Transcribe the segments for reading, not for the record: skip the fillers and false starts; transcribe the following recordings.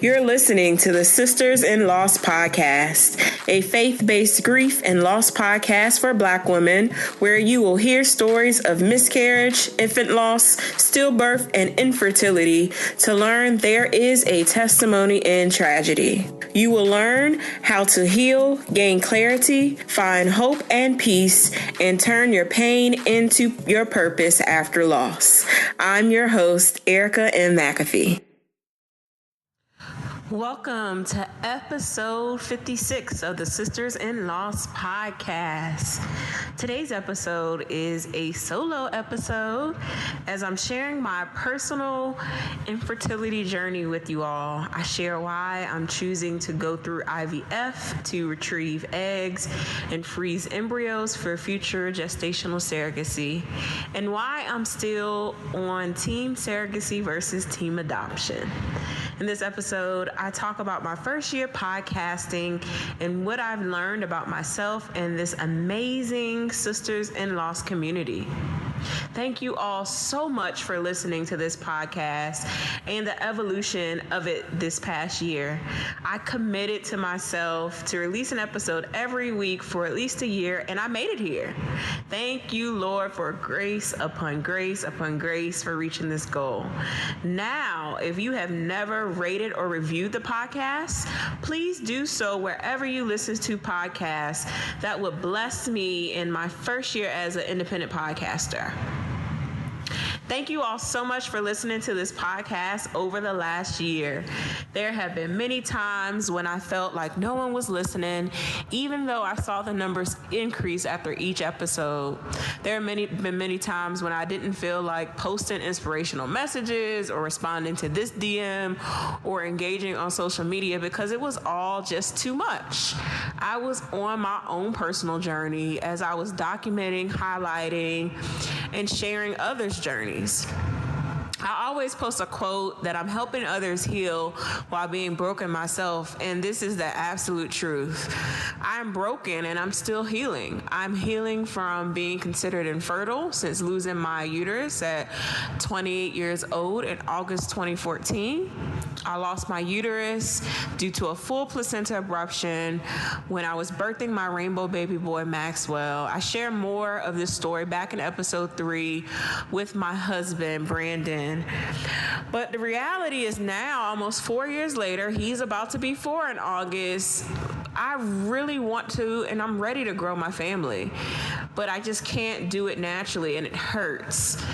You're listening to the Sisters in Loss podcast, a faith-based grief and loss podcast for Black women, where you will hear stories of miscarriage, infant loss, stillbirth, and infertility to learn there is a testimony in tragedy. You will learn how to heal, gain clarity, find hope and peace, and turn your pain into your purpose after loss. I'm your host, Erica M. McAfee. Welcome to episode 56 of the Sisters in Loss podcast. Today's episode is a solo episode as I'm sharing my personal infertility journey with you all. I share why I'm choosing to go through IVF to retrieve eggs and freeze embryos for future gestational surrogacy, and why I'm still on team surrogacy versus team adoption. In this episode, I talk about my first year podcasting and what I've learned about myself and this amazing Sisters in Loss community. Thank you all so much for listening to this podcast and the evolution of it this past year. I committed to myself to release an episode every week for at least a year, and I made it here. Thank you, Lord, for grace upon grace upon grace for reaching this goal. Now, if you have never rated or reviewed the podcast, please do so wherever you listen to podcasts. That would bless me in my first year as an independent podcaster. Thank you all so much for listening to this podcast over the last year. There have been many times when I felt like no one was listening, even though I saw the numbers increase after each episode. There have been many times when I didn't feel like posting inspirational messages or responding to this DM or engaging on social media because it was all just too much. I was on my own personal journey as I was documenting, highlighting, and sharing others' journeys. I always post a quote that I'm helping others heal while being broken myself, and this is the absolute truth. I'm broken and I'm still healing. I'm healing from being considered infertile since losing my uterus at 28 years old in August 2014. I lost my uterus due to a full placenta abruption when I was birthing my rainbow baby boy, Maxwell. I share more of this story back in episode 3 with my husband, Brandon. But the reality is now, almost 4 years later, he's about to be 4 in August. I really want to, and I'm ready to grow my family, but I just can't do it naturally, and it hurts.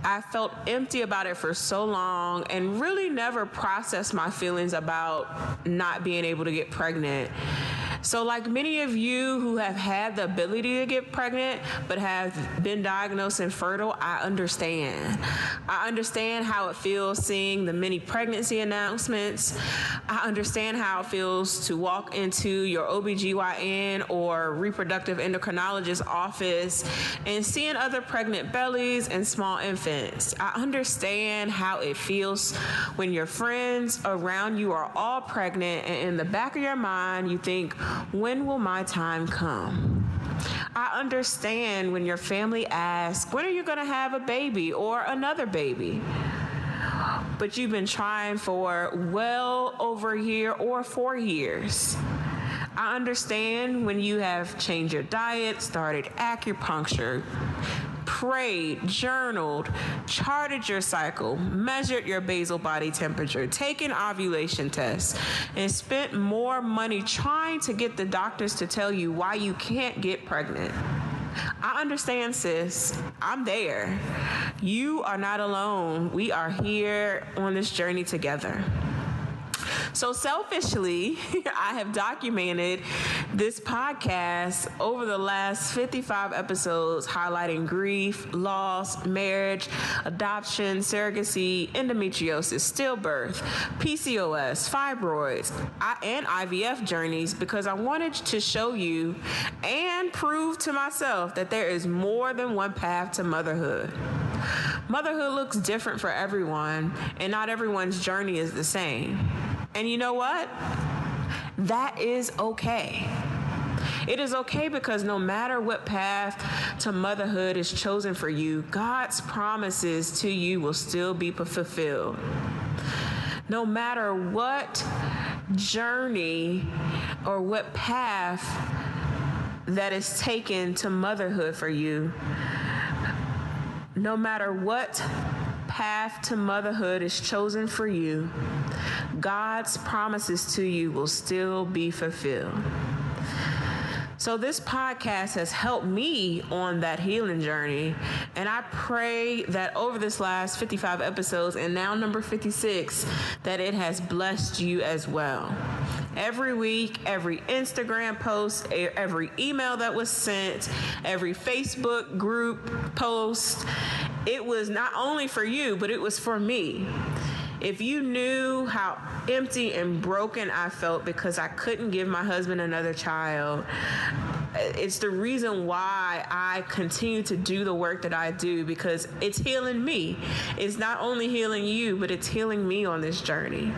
I felt empty about it for so long and really never processed my feelings about not being able to get pregnant. So like many of you who have had the ability to get pregnant but have been diagnosed infertile, I understand. I understand how it feels seeing the many pregnancy announcements. I understand how it feels to walk into your OBGYN or reproductive endocrinologist office and seeing other pregnant bellies and small infants. I understand how it feels when your friends around you are all pregnant and in the back of your mind you think, when will my time come? I understand when your family asks, when are you going to have a baby or another baby? But you've been trying for well over a year or 4 years. I understand when you have changed your diet, started acupuncture, prayed, journaled, charted your cycle, measured your basal body temperature, taken ovulation tests, and spent more money trying to get the doctors to tell you why you can't get pregnant. I understand, sis. I'm there. You are not alone. We are here on this journey together. So selfishly, I have documented this podcast over the last 55 episodes highlighting grief, loss, marriage, adoption, surrogacy, endometriosis, stillbirth, PCOS, fibroids, and IVF journeys because I wanted to show you and prove to myself that there is more than one path to motherhood. Motherhood looks different for everyone, and not everyone's journey is the same. And you know what? That is okay. It is okay because no matter what path to motherhood is chosen for you, God's promises to you will still be fulfilled. no matter what journey or what path that is taken to motherhood for you, no matter what path to motherhood is chosen for you, God's promises to you will still be fulfilled. So this podcast has helped me on that healing journey, and I pray that over this last 55 episodes and now number 56, that it has blessed you as well. Every week, every Instagram post, every email that was sent, every Facebook group post, it was not only for you, but it was for me. If you knew how empty and broken I felt because I couldn't give my husband another child, it's the reason why I continue to do the work that I do, because it's healing me. It's not only healing you, but it's healing me on this journey.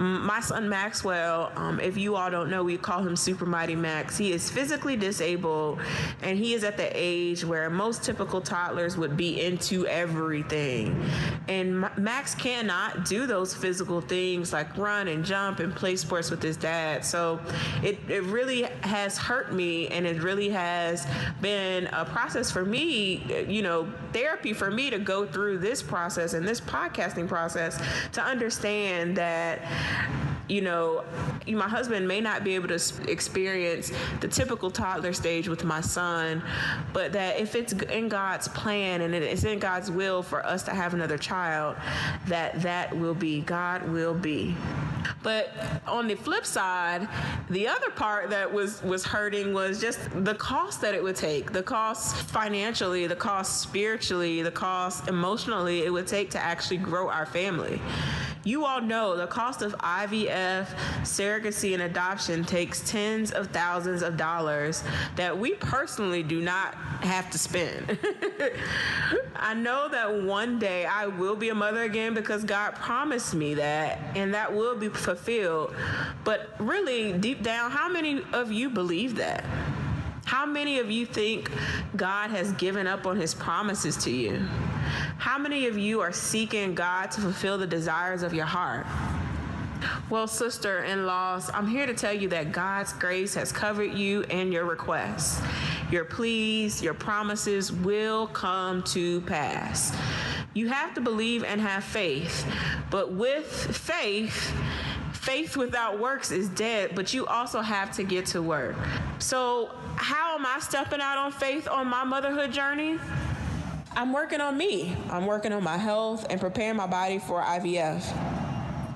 My son Maxwell, if you all don't know, we call him Super Mighty Max. He is physically disabled, and he is at the age where most typical toddlers would be into everything. And Max cannot do those physical things like run and jump and play sports with his dad. So it really has hurt me, and it really has been a process for me, therapy for me to go through this process and this podcasting process to understand that my husband may not be able to experience the typical toddler stage with my son, but that if it's in God's plan and it's in God's will for us to have another child, that will be, God will be. But on the flip side, the other part that was hurting was just the cost that it would take, the cost financially, the cost spiritually, the cost emotionally it would take to actually grow our family. You all know the cost of IVF, surrogacy, and adoption takes tens of thousands of dollars that we personally do not have to spend. I know that one day I will be a mother again because God promised me that, and that will be fulfilled. But really, deep down, how many of you believe that? How many of you think God has given up on his promises to you? How many of you are seeking God to fulfill the desires of your heart? Well, sister-in-laws, I'm here to tell you that God's grace has covered you and your requests. Your pleas, your promises will come to pass. You have to believe and have faith, but with faith without works is dead, but you also have to get to work. So how am I stepping out on faith on my motherhood journey? I'm working on me. I'm working on my health and preparing my body for IVF.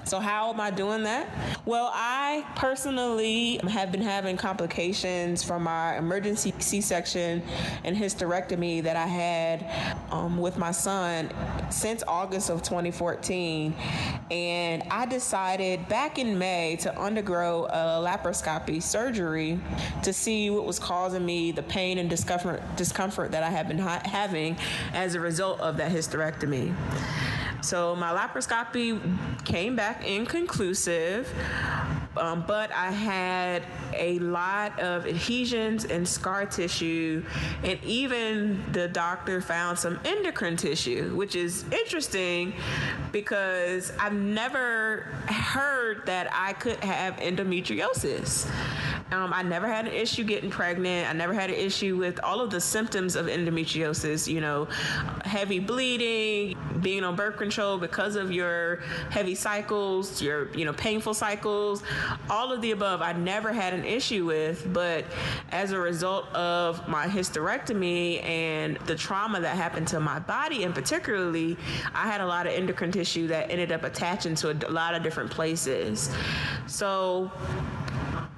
So how am I doing that? Well, I personally have been having complications from my emergency C-section and hysterectomy that I had with my son since August of 2014. And I decided back in May to undergo a laparoscopy surgery to see what was causing me the pain and discomfort that I have been having as a result of that hysterectomy. So my laparoscopy came back inconclusive, but I had a lot of adhesions and scar tissue, and even the doctor found some endocrine tissue, which is interesting because I've never heard that I could have endometriosis. I never had an issue getting pregnant. I never had an issue with all of the symptoms of endometriosis, heavy bleeding, being on birth control because of your heavy cycles, your, painful cycles, all of the above. I never had an issue with, but as a result of my hysterectomy and the trauma that happened to my body, and particularly, I had a lot of endocrine tissue that ended up attaching to a lot of different places. So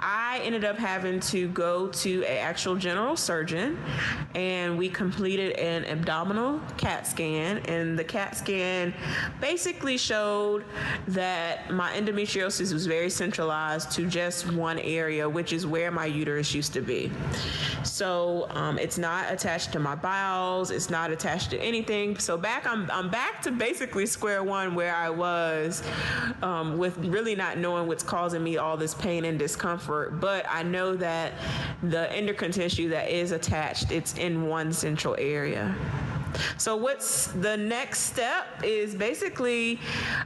I ended up having to go to an actual general surgeon, and we completed an abdominal CAT scan, and the CAT scan basically showed that my endometriosis was very centralized to just one area, which is where my uterus used to be. So it's not attached to my bowels, it's not attached to anything. So I'm back to basically square one where I was with really not knowing what's causing me all this pain and discomfort. But I know that the endocrine tissue that is attached, it's in one central area. So what's the next step is basically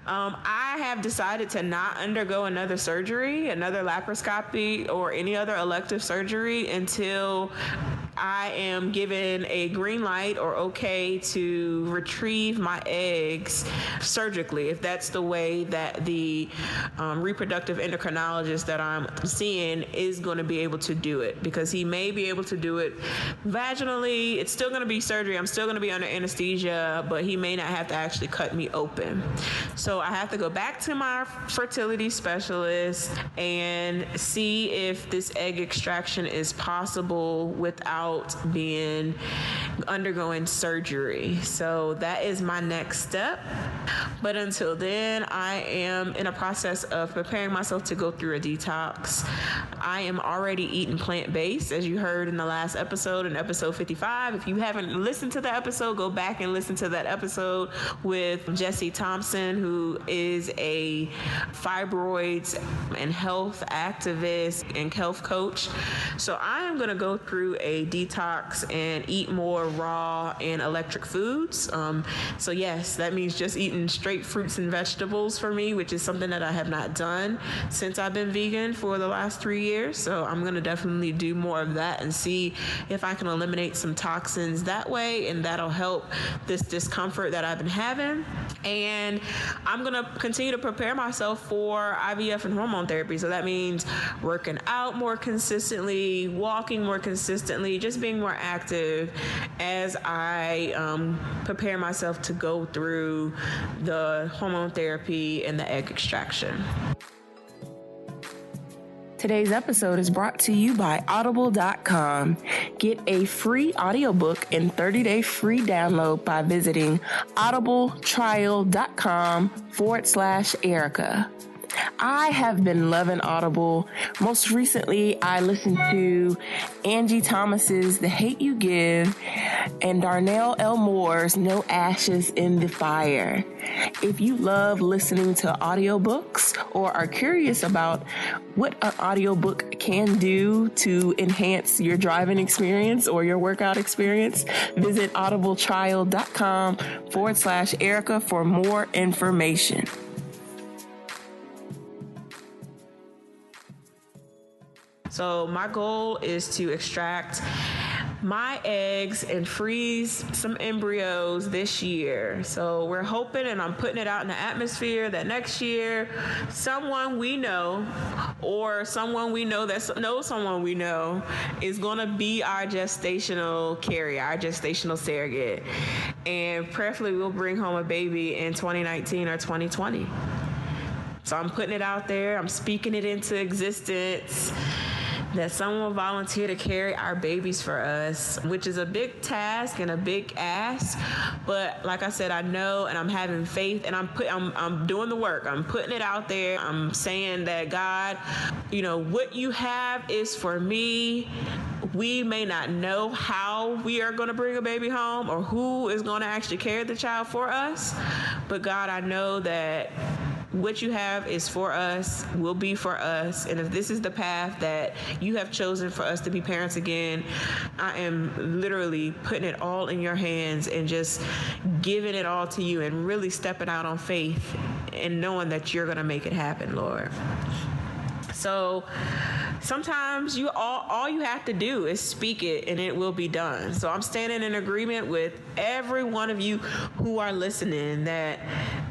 I have decided to not undergo another surgery, another laparoscopy, or any other elective surgery until I am given a green light or okay to retrieve my eggs surgically, if that's the way that the reproductive endocrinologist that I'm seeing is going to be able to do it, because he may be able to do it vaginally. It's still going to be surgery. I'm still going to be under anesthesia, but he may not have to actually cut me open. So I have to go back to my fertility specialist and see if this egg extraction is possible without being undergoing surgery. So that is my next step. But until then, I am in a process of preparing myself to go through a detox. I am already eating plant-based, as you heard in the last episode, in episode 55. If you haven't listened to the episode, go back and listen to that episode with Jessie Thompson, who is a fibroids and health activist and health coach. So I am going to go through a detox and eat more raw and electric foods. So yes, that means just eating straight fruits and vegetables for me, which is something that I have not done since I've been vegan for the last 3 years. So I'm going to definitely do more of that and see if I can eliminate some toxins that way, and that'll help this discomfort that I've been having. And I'm going to continue to prepare myself for IVF and hormone therapy. So that means working out more consistently, walking more consistently, just being more active as I prepare myself to go through the hormone therapy and the egg extraction. Today's episode is brought to you by Audible.com. Get a free audiobook and 30-day free download by visiting audibletrial.com/Erica. I have been loving Audible. Most recently, I listened to Angie Thomas's The Hate You Give and Darnell Elmore's No Ashes in the Fire. If you love listening to audiobooks or are curious about what an audiobook can do to enhance your driving experience or your workout experience, visit audibletrial.com/Erica for more information. So my goal is to extract my eggs and freeze some embryos this year. So we're hoping, and I'm putting it out in the atmosphere, that next year someone we know, or someone we know that knows someone we know, is going to be our gestational carrier, our gestational surrogate. And preferably we'll bring home a baby in 2019 or 2020. So I'm putting it out there. I'm speaking it into existence, that someone will volunteer to carry our babies for us, which is a big task and a big ask. But like I said, I know, and I'm having faith, and I'm doing the work. I'm putting it out there. I'm saying that, God, what you have is for me. We may not know how we are going to bring a baby home or who is going to actually carry the child for us. But God, I know that what you have is for us, will be for us. And if this is the path that you have chosen for us to be parents again, I am literally putting it all in your hands and just giving it all to you and really stepping out on faith and knowing that you're going to make it happen, Lord. So sometimes all you have to do is speak it and it will be done. So I'm standing in agreement with every one of you who are listening that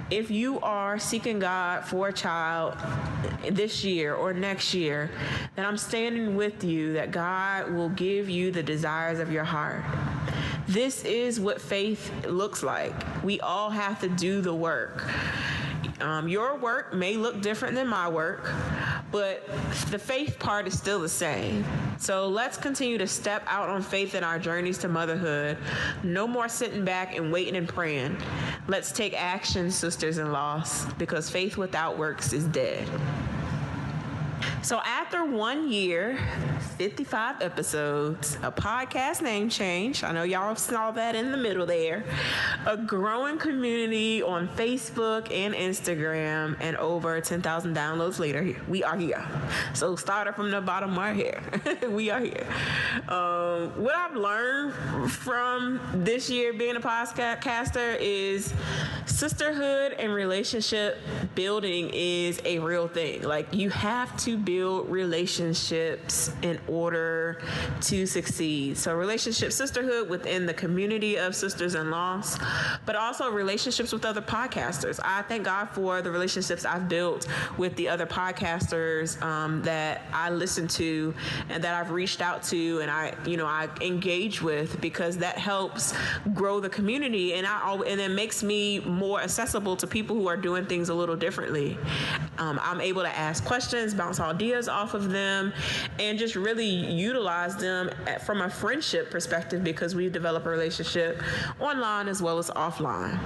if you are seeking God for a child this year or next year, then I'm standing with you that God will give you the desires of your heart. This is what faith looks like. We all have to do the work. Your work may look different than my work, but the faith part is still the same. So let's continue to step out on faith in our journeys to motherhood. No more sitting back and waiting and praying. Let's take action, sisters-in-law, because faith without works is dead. So after 1 year, 55 episodes, a podcast name change, I know y'all saw that in the middle there, a growing community on Facebook and Instagram, and over 10,000 downloads later, we are here. So started from the bottom, we're here. We are here. What I've learned from this year being a podcaster is sisterhood and relationship building is a real thing. Like, you have to build relationships in order to succeed. So relationship, sisterhood within the community of sisters in loss, but also relationships with other podcasters. I thank God for the relationships I've built with the other podcasters that I listen to and that I've reached out to and I engage with, because that helps grow the community, and it makes me more accessible to people who are doing things a little differently. I'm able to ask questions, bounce ideas off of them, and just really utilize them from a friendship perspective, because we develop a relationship online as well as offline.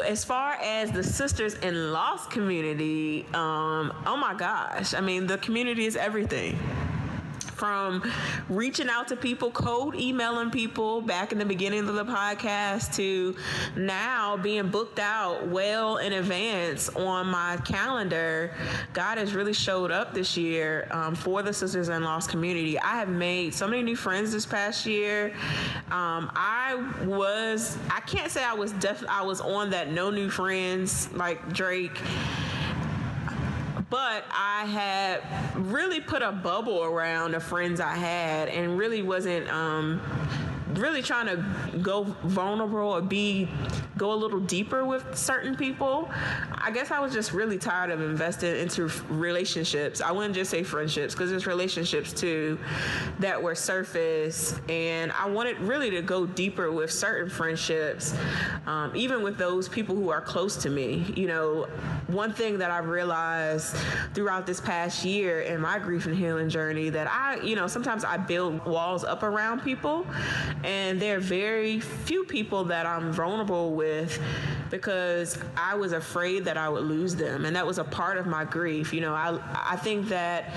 As far as the Sisters in Loss community, oh my gosh, I mean, the community is everything. From reaching out to people, cold emailing people back in the beginning of the podcast, to now being booked out well in advance on my calendar. God has really showed up this year for the Sisters in Loss community. I have made so many new friends this past year. I can't say I was on that no new friends like Drake, but I had really put a bubble around the friends I had and really wasn't really trying to go vulnerable or go a little deeper with certain people. I guess I was just really tired of investing into relationships. I wouldn't just say friendships, because there's relationships too that were surface, and I wanted really to go deeper with certain friendships, even with those people who are close to me. One thing that I've realized throughout this past year in my grief and healing journey, that sometimes I build walls up around people, and there are very few people that I'm vulnerable with, because I was afraid that I would lose them. And that was a part of my grief. I think that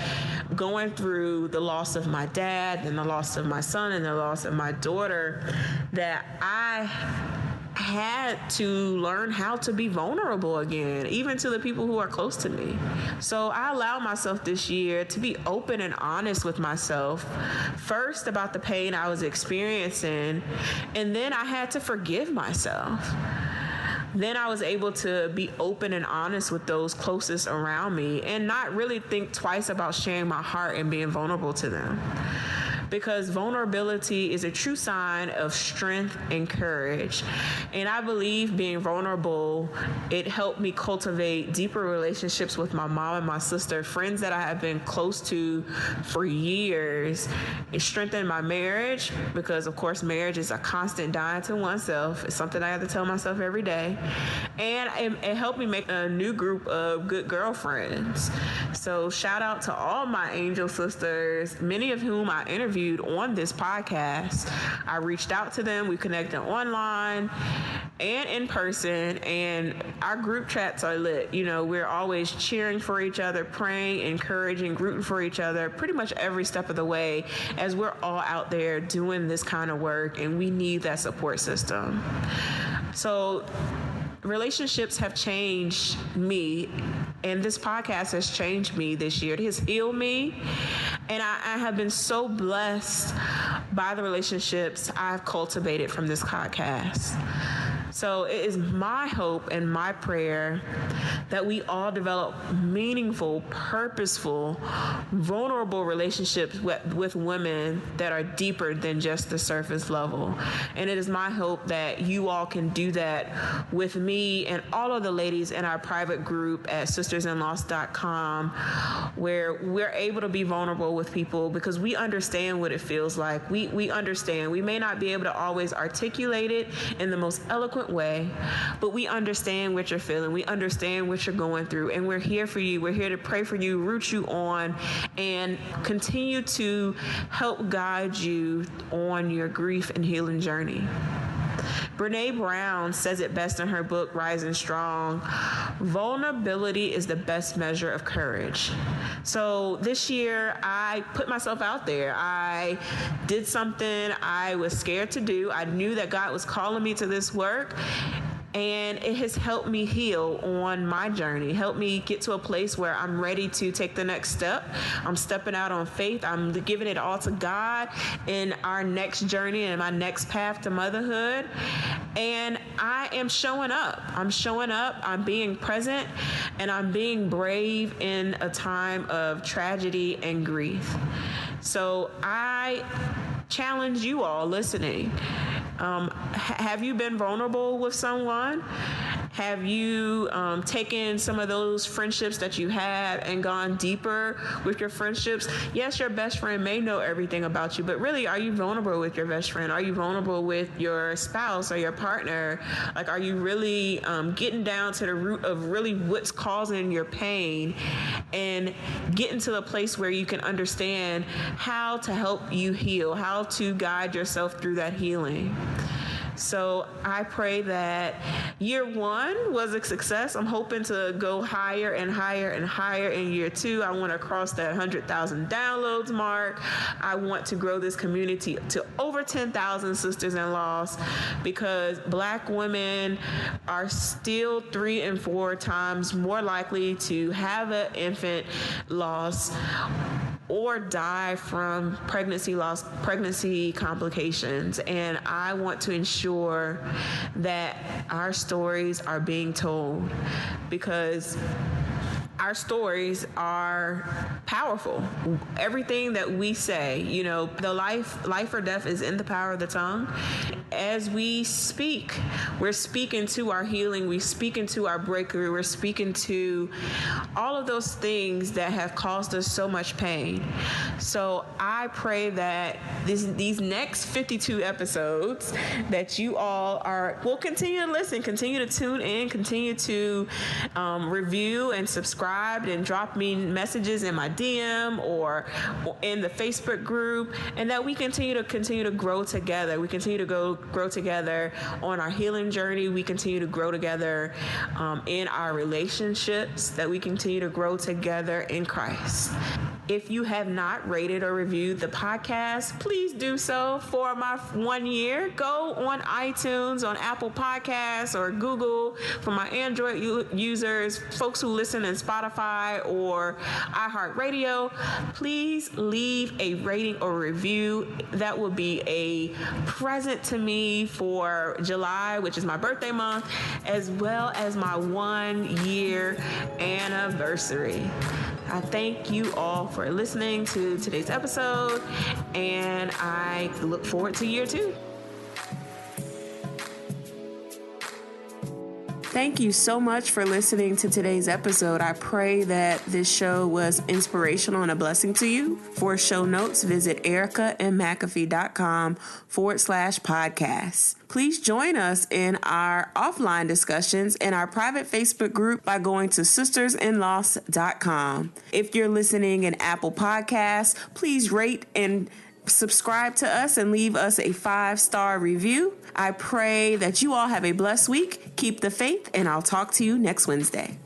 going through the loss of my dad and the loss of my son and the loss of my daughter, that I had to learn how to be vulnerable again, even to the people who are close to me. So I allowed myself this year to be open and honest with myself, first about the pain I was experiencing, and then I had to forgive myself. Then I was able to be open and honest with those closest around me and not really think twice about sharing my heart and being vulnerable to them. Because vulnerability is a true sign of strength and courage. And I believe being vulnerable, it helped me cultivate deeper relationships with my mom and my sister, friends that I have been close to for years. It strengthened my marriage, because of course marriage is a constant dying to oneself. It's something I have to tell myself every day. And it helped me make a new group of good girlfriends. So shout out to all my angel sisters, many of whom I interviewed on this podcast. I reached out to them. We connected online and in person, and our group chats are lit. We're always cheering for each other, praying, encouraging, rooting for each other pretty much every step of the way, as we're all out there doing this kind of work, and we need that support system. So relationships have changed me, and this podcast has changed me this year. It has healed me, and I have been so blessed by the relationships I've cultivated from this podcast. So it is my hope and my prayer that we all develop meaningful, purposeful, vulnerable relationships with women that are deeper than just the surface level. And it is my hope that you all can do that with me and all of the ladies in our private group at sistersinloss.com, where we're able to be vulnerable with people, because we understand what it feels like. We understand. We may not be able to always articulate it in the most eloquent way, but we understand what you're feeling. We understand what you're going through, and we're here for you. We're here to pray for you, root you on, and continue to help guide you on your grief and healing journey. Brene Brown says it best in her book, Rising Strong. Vulnerability is the best measure of courage. So this year, I put myself out there. I did something I was scared to do. I knew that God was calling me to this work. And it has helped me heal on my journey, helped me get to a place where I'm ready to take the next step. I'm stepping out on faith. I'm giving it all to God in our next journey and my next path to motherhood. And I am showing up. I'm showing up. I'm being present, and I'm being brave in a time of tragedy and grief. So I challenge you all listening. Have you been vulnerable with someone? Have you taken some of those friendships that you had and gone deeper with your friendships? Yes, your best friend may know everything about you, but really, are you vulnerable with your best friend? Are you vulnerable with your spouse or your partner? Like, are you really getting down to the root of really what's causing your pain and getting to the place where you can understand how to help you heal, how to guide yourself through that healing? So I pray that year one was a success. I'm hoping to go higher and higher and higher in year two. I want to cross that 100,000 downloads mark. I want to grow this community to over 10,000 sisters-in-laws, because Black women are still 3 and 4 times more likely to have an infant loss or die from pregnancy loss, pregnancy complications. And I want to ensure that our stories are being told, because our stories are powerful. Everything that we say, the life or death is in the power of the tongue. As we speak, we're speaking to our healing, we're speaking to our breakthrough, we're speaking to all of those things that have caused us so much pain. So I pray that these next 52 episodes that you all will continue to listen, continue to tune in, continue to review and subscribe, and drop me messages in my DM or in the Facebook group, and that we continue to grow together. We continue to grow together on our healing journey. We continue to grow together in our relationships, that we continue to grow together in Christ. If you have not rated or reviewed the podcast, please do so for my 1 year. Go on iTunes, on Apple Podcasts, or Google. For my Android users, folks who listen in Spotify or iHeartRadio, please leave a rating or review. That will be a present to me for July, which is my birthday month, as well as my 1 year anniversary. I thank you all for listening to today's episode, and I look forward to year 2. Thank you so much for listening to today's episode. I pray that this show was inspirational and a blessing to you. For show notes, visit ericamcafee.com/podcast. Please join us in our offline discussions in our private Facebook group by going to sistersinloss.com. If you're listening in Apple Podcasts, please rate and subscribe to us and leave us a 5-star review. I pray that you all have a blessed week. Keep the faith, and I'll talk to you next Wednesday.